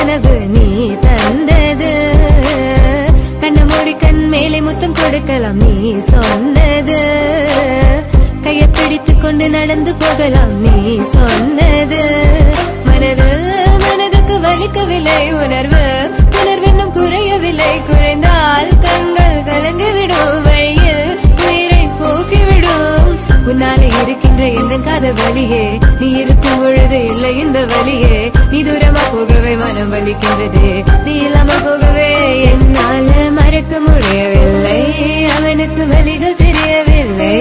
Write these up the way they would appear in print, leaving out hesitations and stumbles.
கனவு நீ தந்தது. கண்ண மூடி கண் மேலே முத்தம் கொடுக்கலாம் நீ சொன்னது. கையை பிடித்துக் கொண்டு நடந்து போகலாம் நீ சொன்னது. மனதுக்கு வலிக்கவில்லை உணர்வு, உணர்வென்னும் குறையவில்லை. குறைந்தால் கண்கள் கலங்கிவிடும், வழியில் உயிரை போக்கிவிடும். உன்னாலே இருக்கின்ற எந்த காதல் வலியே, நீ இருக்கும் பொழுது இல்லை இந்த வலியே. நீ தூரமா போகவே மனம் வலிக்கின்றது, நீ இல்லாம போகவே என்னால மறக்க முடியவில்லை. அவனுக்கு வலிகள் தெரியவில்லை,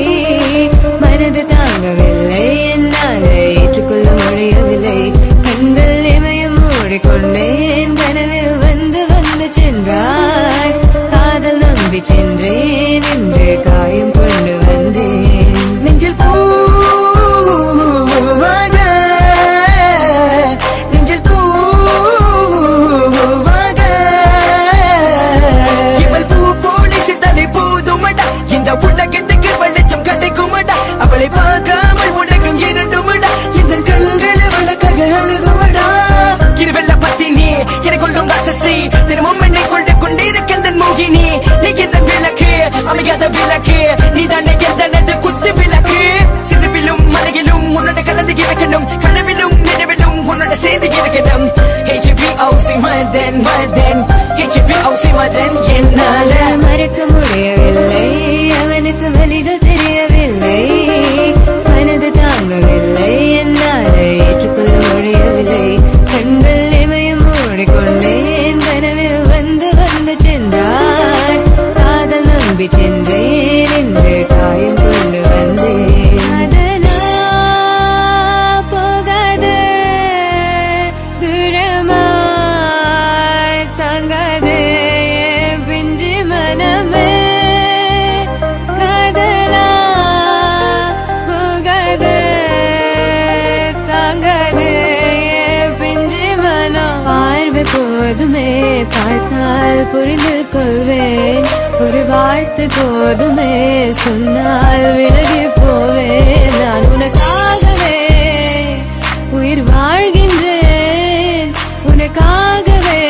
மனது தாங்கவில்லை, என்னால ஏற்றுக்கொள்ள முடியவில்லை. கண்கள் இமயம் மூடிக்கொண்டேன், கனவில் வந்து வந்து சென்றாய். காதல் நம்பி சென்றேன், என்று காயம் கொண்டு வந்தேன். நெஞ்சில் பூவாக, நெஞ்சில் பூவாக இவள் பூ போலி சித்தனை போதுமடா, இந்த உலகத்துக்கு வெளிச்சம் கிடைக்குமடா. அவளை பார்க்காமல் உலகம் இரண்டுமடா, இந்த கண்களை வழக்காக அழுகுமடா. இருவெல்ல பத்தினி என்னை கொள்ளும் ராட்சசி, தினமும் என்னை கொண்டு கொண்டிருக்கின்ற மோகினி. நீ எந்த விளக்கு, அமையாத விளக்கு, நீதானே எந்த குத்து விளக்கு. சிறுவிலும் மலையிலும் உன்னோட கலந்து இருக்கணும், கனவிலும் நினைவிலும் உன்னோட சேர்ந்து இருக்கணும். HVOC Madan Madan, HVOC Madan. என்னால மறக்க முடியவில்லை, அவனுக்கு வலிகள் தெரியவில்லை, மனது தாங்கவில்லை, என்னால ஏற்றுக்கொள்ள முடியவில்லை. கண்கள் இமயம் மூடிக்கொண்டேன், கனவில் வந்து வந்து சென்றாய். காதல் நம்பி சென்றேன், என்று காயம் கொண்டு வந்தேன். அதனா போகாது, தூரமாய் தங்காது பிஞ்சு மனமே. காதலா போகாது, தாங்காது பிஞ்சு மனம். பார்வை போதுமே, பார்த்தால் புரிந்து கொள்வேன். ஒரு வார்த்தை போதுமே, சொன்னால் விலகி போவேன். நான் உனக்காகவே உயிர் வாழ்கின்றேன், உனக்காகவே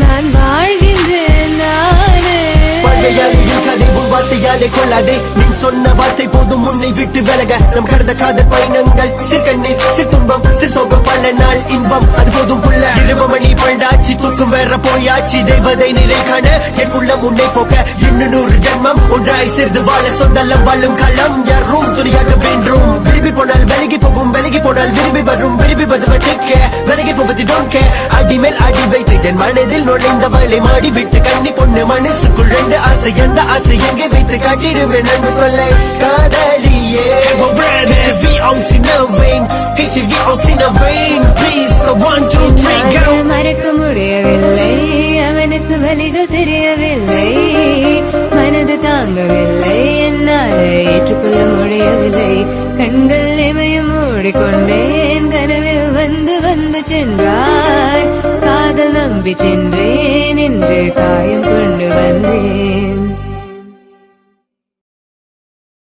நான் வாழ்கின்றேன். நானே பழையாளியின் கதை உன் வார்த்தையாலே கொள்ளாதே. நீ சொன்ன வார்த்தை போதும் உன்னை விட்டு விலக. நம் கடந்த காதல் பயணங்கள் சிற்கண்ணீர் சிற்துன்பம் சிற்சோகம், பல நாள் இன்பம் அது போதும் புள்ள. 20 மணி பண்டாச்சி, தூக்கம் வேற போயாச்சி. தெய்வதை நிலை காண என் உள்ளம் உன்னை போக்க, இன்னும் 100 ஜென்மம் ஒன்றாய் சேர்ந்து வாழ. சொந்தலம் வாழும் களம் யாரும் துணியாக வென்றும். விரும்பி போனால் விலகி போகும், விலகி போனால் விரும்பி வரும். விரும்பி வருவதற்க விலகி போவது டோன்ட் கேர். அடிமேல் அடி வைத்து என் மனதில் நுழைந்தவளை மாடி விட்டு கண்ணி பொண்ணு. மனசுக்குள் 2 ஆசை, அந்த ஆசை எங்கே வைத்து காட்டிடுவேன் அன்பு கொள்ளை காதலியே. HVOC in a vein, HVOC in a vein. Please, so 1, 2, 3, go. மறக்க முடியவில்லை, அவனுக்கு வலிகள் தெரியவில்லை, மனது தாங்கவில்லை, என்னால் ஏற்றுக்கொள்ள முடியவில்லை. கண்கள் இமயம் மூடிக்கொண்டேன், கனவில் வந்து வந்து சென்றாய். காதல் நம்பி சென்றேன், என்று காயம் கொண்டு வந்தேன்.